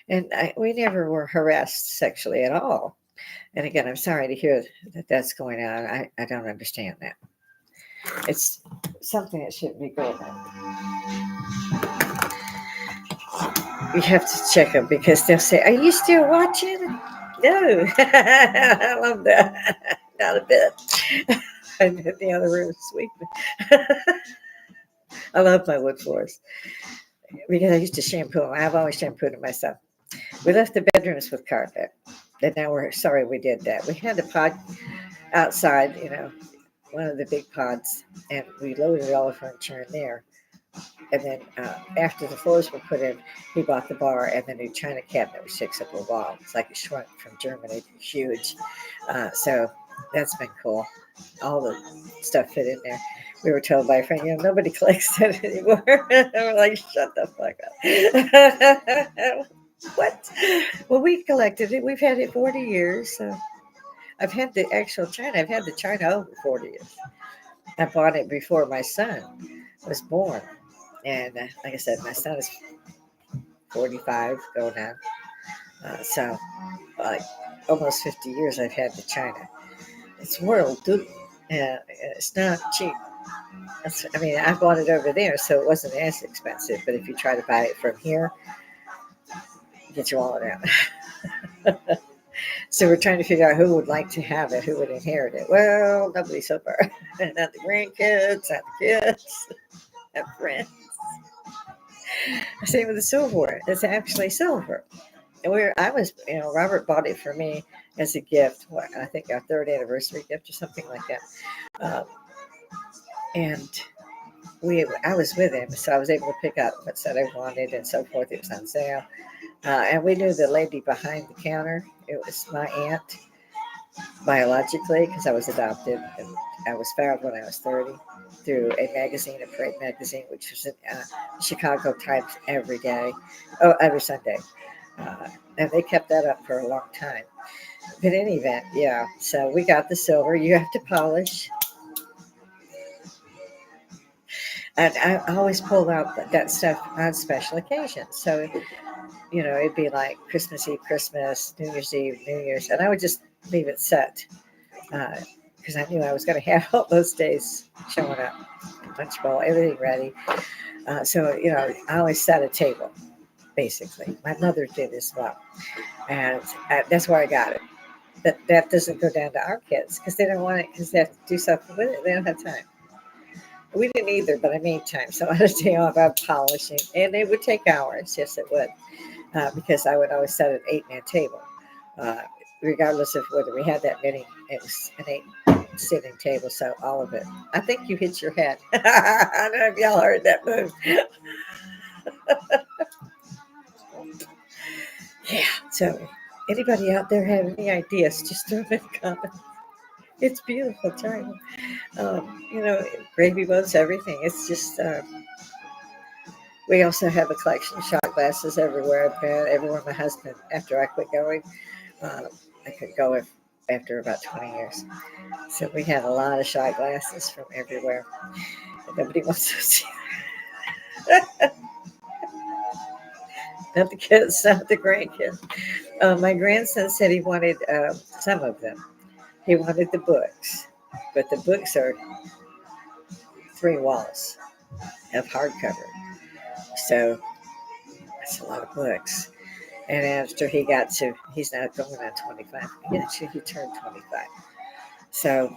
and we never were harassed sexually at all. And again, I'm sorry to hear that that's going on. I don't understand that. It's something that shouldn't be going on. You have to check them because they'll say, "Are you still watching?" No, I love that. Not a bit. I'm in the other room sweeping. I love my wood floors because I used to shampoo them. I've always shampooed them myself. We left the bedrooms with carpet, and now we're sorry we did that. We had a pod outside, one of the big pods, and we loaded all the furniture in there. And then after the floors were put in, he bought the bar and the new china cabinet, which takes up a wall. It's like a shrunk from Germany, huge. So that's been cool. All the stuff fit in there. We were told by a friend, nobody collects that anymore. We're like, shut the fuck up. What? Well, we collected it. We've had it 40 years. So I've had the actual china. I've had the china over 40 years. I bought it before my son was born. And like I said, my son is 45 going on. So, like, almost 50 years I've had the china. It's world, dude. It's not cheap. I bought it over there, so it wasn't as expensive. But if you try to buy it from here, get your wallet out. So we're trying to figure out who would like to have it, who would inherit it. Well, nobody so far. Not the grandkids, not the kids, not friends. Same with the silverware. It's actually silver. And Robert bought it for me as a gift. I think our third anniversary gift or something like that. Um, and I was with him, so I was able to pick up what set I wanted and so forth. It was on sale. And we knew the lady behind the counter. It was my aunt, biologically, because I was adopted. And I was found when I was 30 through a magazine, a parade magazine, which was in Chicago Times every day. Oh, every Sunday. And they kept that up for a long time. But in any event, yeah. So we got the silver. You have to polish. And I always pulled out that stuff on special occasions. So, it'd be like Christmas Eve, Christmas, New Year's Eve, New Year's. And I would just leave it set because I knew I was going to have all those days showing up. Lunch bowl, everything ready. So, I always set a table, basically. My mother did as well. And that's where I got it. But that doesn't go down to our kids because they don't want it because they have to do something with it. They don't have time. We didn't either, but I made time. So on a day off, I'm polishing. And it would take hours. Yes, it would. Because I would always set an 8-man table. Uh, Regardless of whether we had that many, it was an 8-sitting table. So all of it. I think you hit your head. I don't know if y'all heard that move. Yeah. So anybody out there have any ideas, just throw them in the comments. It's beautiful, China. Gravy boats, everything. It's just, we also have a collection of shot glasses everywhere. Everywhere my husband, after I quit going, I could go after about 20 years. So we had a lot of shot glasses from everywhere. Nobody wants to see that. Not the kids, not the grandkids. My grandson said he wanted some of them. He wanted the books, but the books are 3 walls of hardcover. So that's a lot of books. And after he's now going on 25. Actually, he turned 25. So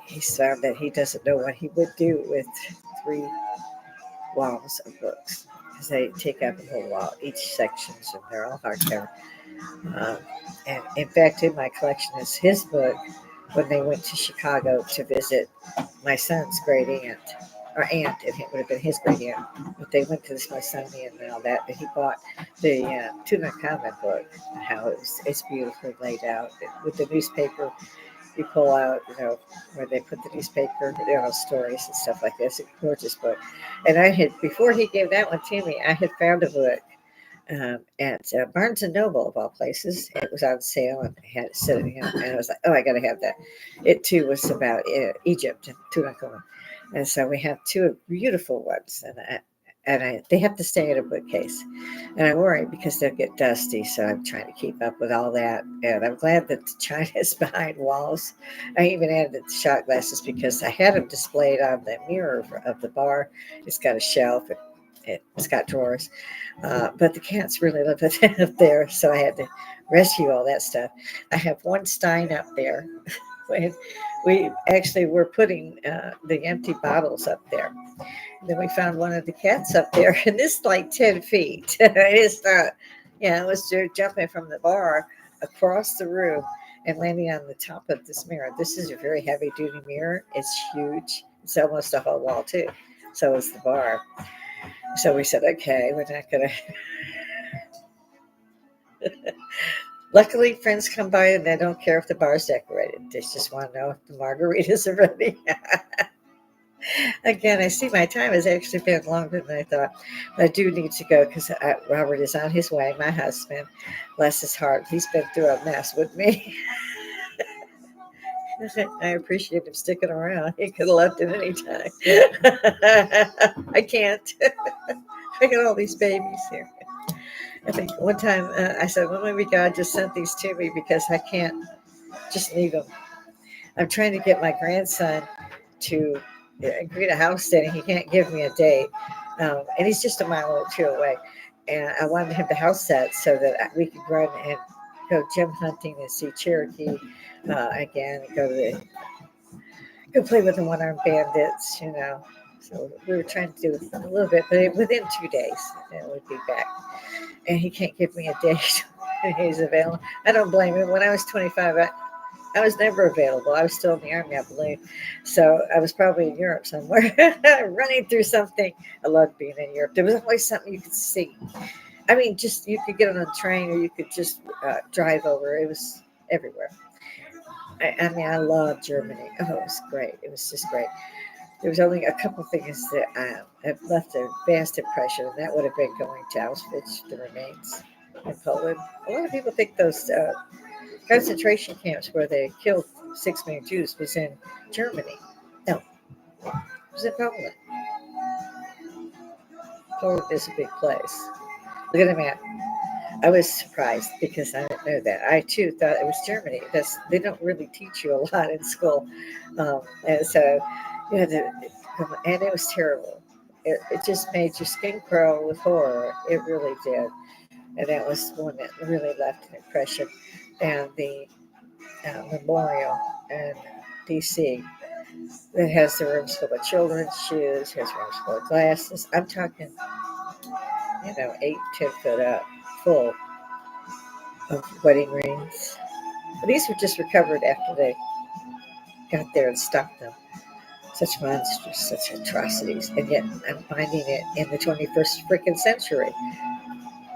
he's found that he doesn't know what he would do with 3 walls of books because they take up a whole wall, each section, and they're all hardcover. Um, and in fact, in my collection is his book when they went to Chicago to visit my son's great aunt, or aunt, and it would have been his great aunt. But they went to the Smithsonian and all that. But he bought the Tutankhamun book, how it's beautifully laid out with the newspaper you pull out, where they put the newspaper, stories and stuff like this. It's a gorgeous book. And I had, before he gave that one to me, I had found a book at Barnes and Noble, of all places. It was on sale and I had it sitting, and I was like, oh, I got to have that. It too was about Egypt and Tutankhamun. And so we have two beautiful ones, they have to stay in a bookcase. And I worry because they'll get dusty, so I'm trying to keep up with all that. And I'm glad that the china is behind walls. I even added the shot glasses because I had them displayed on the mirror of the bar. It's got a shelf. It's got drawers. But the cats really love it up there, so I had to rescue all that stuff. I have one stein up there. We actually were putting the empty bottles up there. Then we found one of the cats up there, and it's like 10 feet. It's not, it was jumping from the bar across the room and landing on the top of this mirror. This is a very heavy duty mirror. It's huge. It's almost a whole wall, too. So is the bar. So we said, okay, we're not going to. Luckily, friends come by and they don't care if the bar's decorated. They just want to know if the margaritas are ready. Again, I see my time has actually been longer than I thought. But I do need to go because Robert is on his way. My husband, bless his heart, he's been through a mess with me. I appreciate him sticking around. He could have left at any time. I can't. I got all these babies here. I think one time I said, well, maybe God just sent these to me because I can't just leave them. I'm trying to get my grandson to agree to house sitting. He can't give me a date. And he's just a mile or two away. And I wanted him to house set so that we could run and go gym hunting and see Cherokee again and go play with the one-armed bandits, So we were trying to do a little bit, but within 2 days, then we'd be back. And he can't give me a date when he's available. I don't blame him. When I was 25, I was never available. I was still in the Army, I believe. So I was probably in Europe somewhere, running through something. I loved being in Europe. There was always something you could see. I mean, just you could get on a train or you could just drive over. It was everywhere. I love Germany. Oh, it was great. It was just great. There was only a couple things that have left a vast impression, and that would have been going to Auschwitz, the remains in Poland. A lot of people think those concentration camps where they killed 6 million Jews was in Germany. No, it was in Poland. Poland is a big place. Look at the map. I was surprised because I didn't know that. I too thought it was Germany. They don't really teach you a lot in school, and so you had to. And it was terrible. It just made your skin crawl with horror. It really did, and that was one that really left an impression. And the memorial in D.C. that has the rooms full of children's shoes, has rooms full of glasses. I'm talking, 8-10 foot up, full of wedding rings. But these were just recovered after they got there and stopped them. Such monsters, such atrocities, and yet I'm finding it in the 21st freaking century.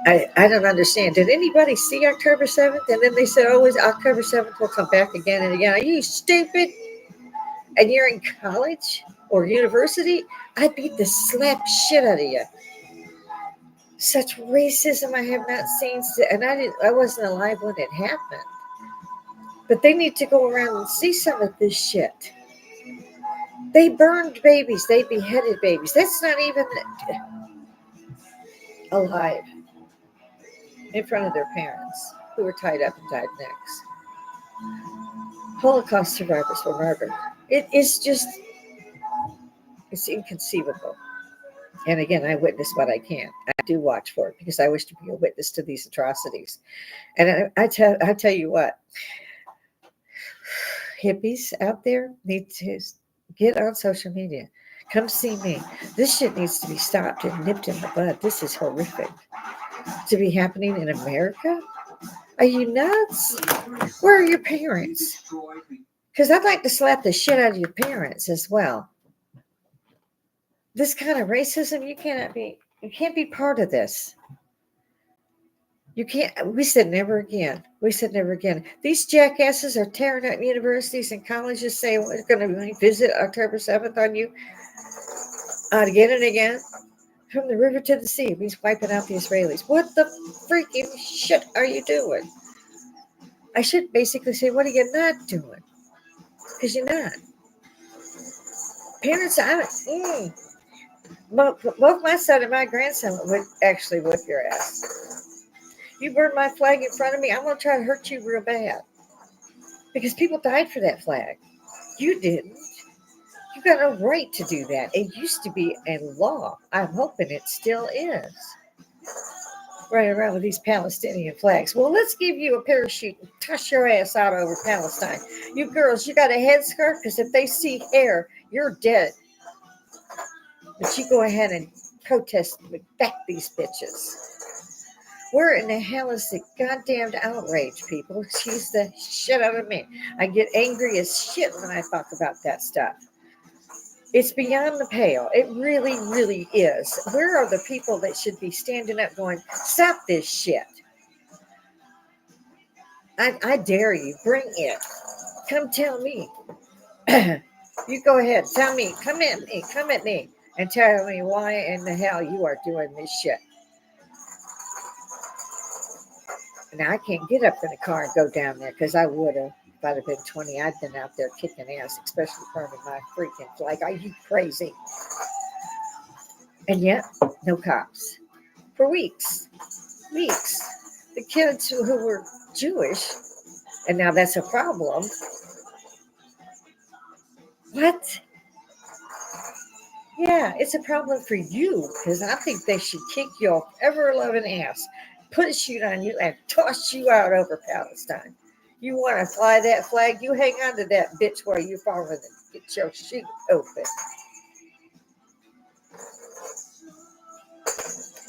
I don't understand. Did anybody see October 7th? And then they said, oh, October 7th will come back again and again. Are you stupid? And you're in college or university? I beat the slap shit out of you. Such racism I have not seen. And I wasn't alive when it happened. But they need to go around and see some of this shit. They burned babies. They beheaded babies. That's not even alive. In front of their parents, who were tied up and died next. Holocaust survivors were murdered. It's inconceivable. And again, I witness what I can. I do watch for it because I wish to be a witness to these atrocities. And I tell you what, hippies out there need to get on social media. Come see me. This shit needs to be stopped and nipped in the bud. This is horrific. To be happening in America? Are you nuts? Where are your parents? Because I'd like to slap the shit out of your parents as well. This kind of racism, you can't be part of this. You can't, we said never again. We said never again. These jackasses are tearing up universities and colleges saying we're going to visit October 7th on you again and again. From the river to the sea, he's wiping out the Israelis. What the freaking shit are you doing? I should basically say, what are you not doing? Because you're not. Parents, both my son and my grandson would actually whip your ass. You burn my flag in front of me, I'm going to try to hurt you real bad. Because people died for that flag. You didn't. You got no right to do that. It used to be a law. I'm hoping it still is. Right around with these Palestinian flags. Well, let's give you a parachute and toss your ass out over Palestine. You girls, you got a headscarf? Because if they see hair, you're dead. But you go ahead and protest and back these bitches. Where in the hell is the goddamn outrage, people? Excuse the shit out of me. I get angry as shit when I talk about that stuff. It's beyond the pale. It really, really is. Where are the people that should be standing up going, stop this shit? I dare you. Bring it. Come tell me. You go ahead. Tell me. Come at me. And tell me why in the hell you are doing this shit. Now, I can't get up in the car and go down there because I would have. If I'd have been 20, I'd been out there kicking ass, especially burning my freaking flag. Are you crazy? And yet, no cops. For weeks. The kids who were Jewish, and now that's a problem. What? Yeah, it's a problem for you because I think they should kick your ever-loving ass, put a chute on you, and toss you out over Palestine. You want to fly that flag? You hang on to that bitch where you fall and get your chute open.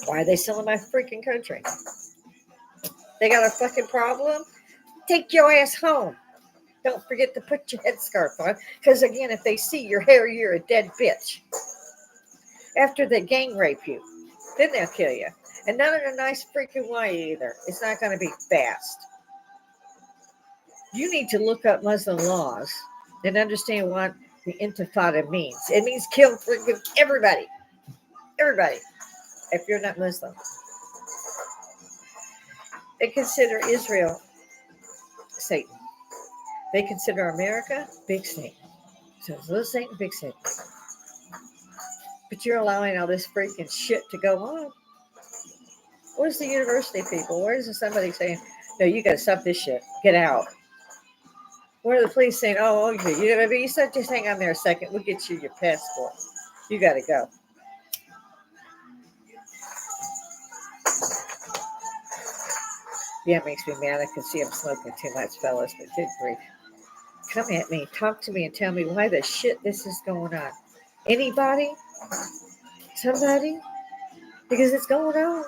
Why are they selling my freaking country? They got a fucking problem? Take your ass home. Don't forget to put your headscarf on because, again, if they see your hair, you're a dead bitch. After they gang rape you, then they'll kill you. And not in a nice freaking way either. It's not going to be fast. You need to look up Muslim laws and understand what the intifada means. It means kill freaking everybody. Everybody. If you're not Muslim. They consider Israel Satan. They consider America big Satan. So it's little Satan, big Satan. But you're allowing all this freaking shit to go on. Where's the university people? Where's somebody saying, no, you got to stop this shit. Get out. Where are the police saying, oh, okay, you're going to be, so just hang on there a second. We'll get you your passport. You got to go. Yeah, it makes me mad. I can see I'm smoking too much, fellas, but good grief. Come at me, talk to me, and tell me why the shit this is going on. Anybody? Somebody? Because it's going on.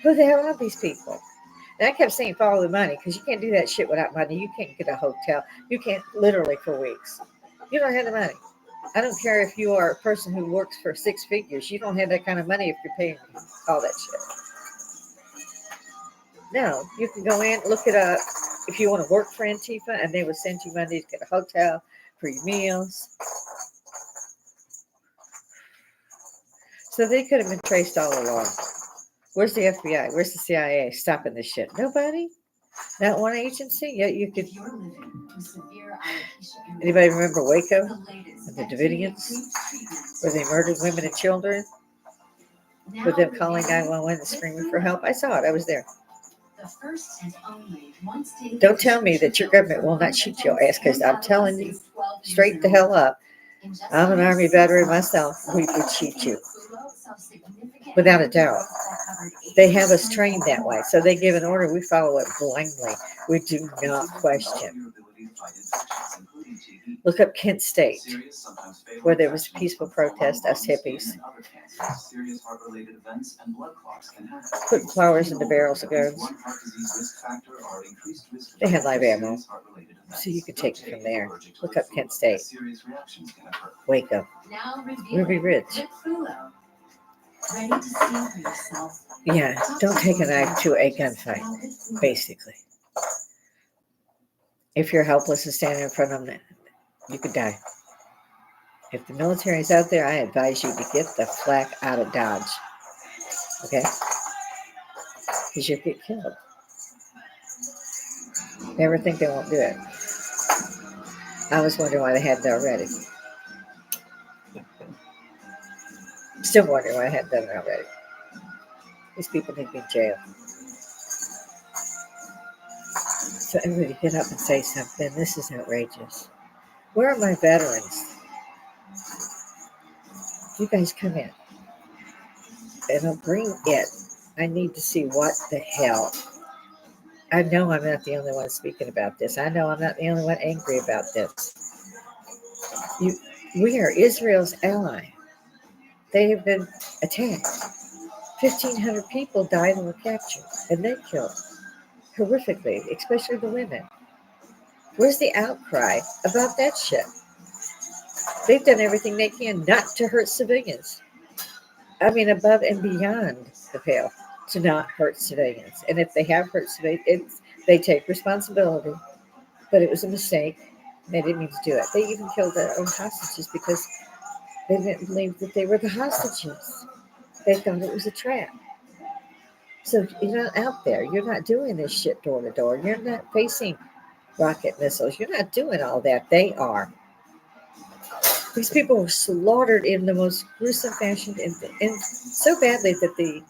Who the hell are these people? And I kept saying follow the money because you can't do that shit without money. You can't get a hotel. You can't literally for weeks. You don't have the money. I don't care if you are a person who works for six figures. You don't have that kind of money if you're paying all that shit. No, you can go in, look it up. If you want to work for Antifa, and they will send you money to get a hotel for your meals. So they could have been traced all along. Where's the FBI? Where's the CIA stopping this shit? Nobody? Not one agency? Yeah, you could. Anybody remember Waco and the Davidians? Where they murdered women and children? With them calling 911 and screaming for help? I saw it. I was there. Don't tell me that your government will not shoot your ass because I'm telling you straight the hell up. I'm an Army veteran myself. We would shoot you. Without a doubt. They have us trained that way. So they give an order. We follow it blindly. We do not question. Look up Kent State, where there was a peaceful protest, us hippies. Putting flowers in the barrels of guns. They had live ammo. So you could take it from there. Look up Kent State. Waco. Ruby Ridge. Ready to see for yourself. Yeah, don't take a knife to a gunfight, basically. If you're helpless and standing in front of them, you could die. If the military is out there, I advise you to get the flack out of Dodge. Okay? Because you'll get killed. Never think they won't do it. I was wondering why they hadn't already. Still wondering why I hadn't done it already. These people need to be in jail. So everybody get up and say something. This is outrageous. Where are my veterans? You guys come in. And I'll bring it. I need to see what the hell. I know I'm not the only one speaking about this. I know I'm not the only one angry about this. We are Israel's ally. They have been attacked. 1,500 people died and were captured, and they killed horrifically, especially the women. Where's the outcry about that shit? They've done everything they can not to hurt civilians. I mean, above and beyond the pale to not hurt civilians. And if they have hurt civilians, they take responsibility. But it was a mistake. They didn't mean to do it. They even killed their own hostages because they didn't believe that they were the hostages. They thought it was a trap. So you're not out there. You're not doing this shit door to door. You're not facing rocket missiles. You're not doing all that. They are. These people were slaughtered in the most gruesome fashion and so badly that the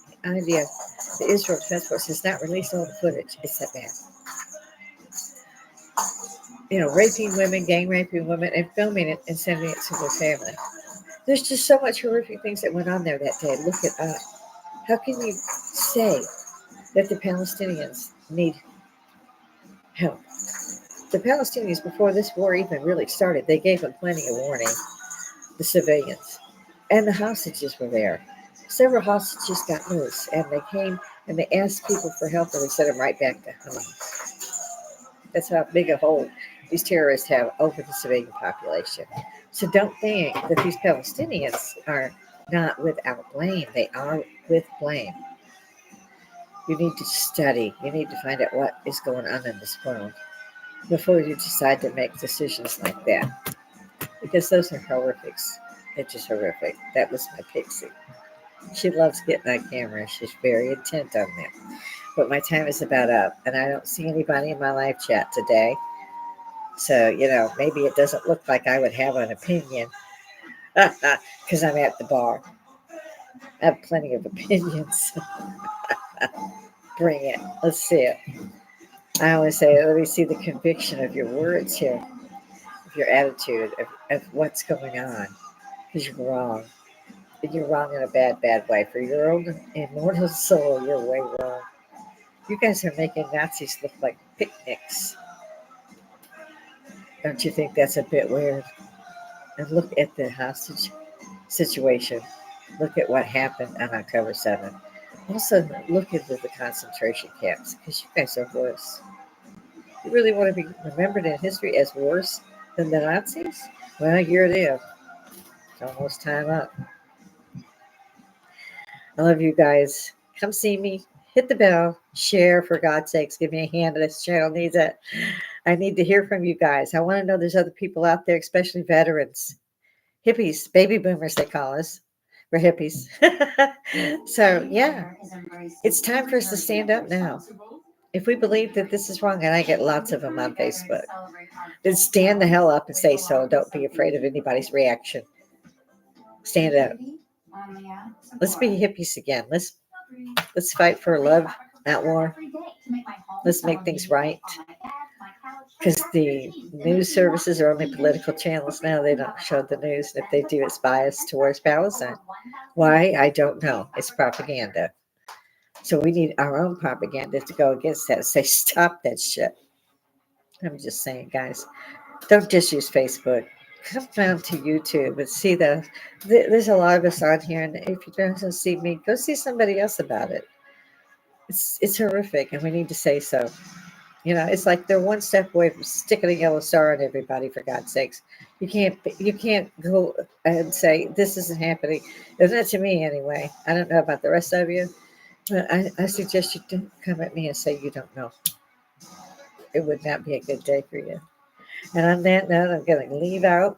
Israel Defense Force has not released all the footage. It's that bad. Raping women, gang raping women, and filming it and sending it to their family. There's just so much horrific things that went on there that day. Look it up. How can you say that the Palestinians need help? The Palestinians, before this war even really started, they gave them plenty of warning, the civilians. And the hostages were there. Several hostages got loose, and they came and they asked people for help, and they sent them right back to Hamas. That's how big a hold these terrorists have over the civilian population. So don't think that these Palestinians are not without blame. They are with blame. You need to study. You need to find out what is going on in this world before you decide to make decisions like that. Because those are horrifics. It's just horrific. That was my pixie. She loves getting on camera. She's very intent on that. But my time is about up, and I don't see anybody in my live chat today. So, maybe it doesn't look like I would have an opinion because I'm at the bar. I have plenty of opinions. Bring it. Let's see it. I always say, let me see the conviction of your words here, of your attitude, of what's going on, because you're wrong. And you're wrong in a bad, bad way. For your own immortal soul, you're way wrong. You guys are making Nazis look like picnics. Don't you think that's a bit weird? And look at the hostage situation. Look at what happened on October 7th. Also, look into the concentration camps, because you guys are worse. You really want to be remembered in history as worse than the Nazis? Well, here it is. It's almost time up. I love you guys. Come see me. Hit the bell. Share, for God's sakes. Give me a hand. This channel needs it. I need to hear from you guys. I want to know there's other people out there, especially veterans. Hippies, baby boomers, they call us. We're hippies. So, yeah, it's time for us to stand up now. If we believe that this is wrong, and I get lots of them on Facebook, then stand the hell up and say so. Don't be afraid of anybody's reaction. Stand up. Let's be hippies again. Let's fight for love, not war. Let's make things right. Because the news services are only political channels now. They don't show the news. And if they do, it's biased towards Palestine. Why? I don't know. It's propaganda. So we need our own propaganda to go against that. Say, stop that shit. I'm just saying, guys, don't just use Facebook. Come down to YouTube and see there's a lot of us on here. And if you don't see me, go see somebody else about it. It's horrific, and we need to say so. It's like they're one step away from sticking a yellow star on everybody. For God's sakes, you can't go and say this isn't happening. It's not to me anyway. I don't know about the rest of you, but I suggest you don't come at me and say you don't know. It would not be a good day for you. And on that note, I'm going to leave out.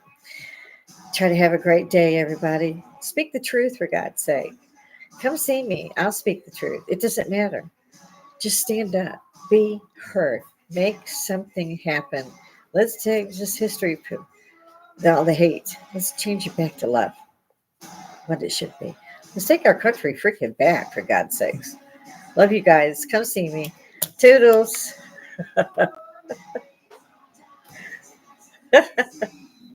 Try to have a great day, everybody. Speak the truth, for God's sake. Come see me. I'll speak the truth. It doesn't matter. Just stand up. Be heard. Make something happen. Let's take this history, all the hate. Let's change it back to love, what it should be. Let's take our country freaking back, for God's sakes. Love you guys. Come see me. Toodles.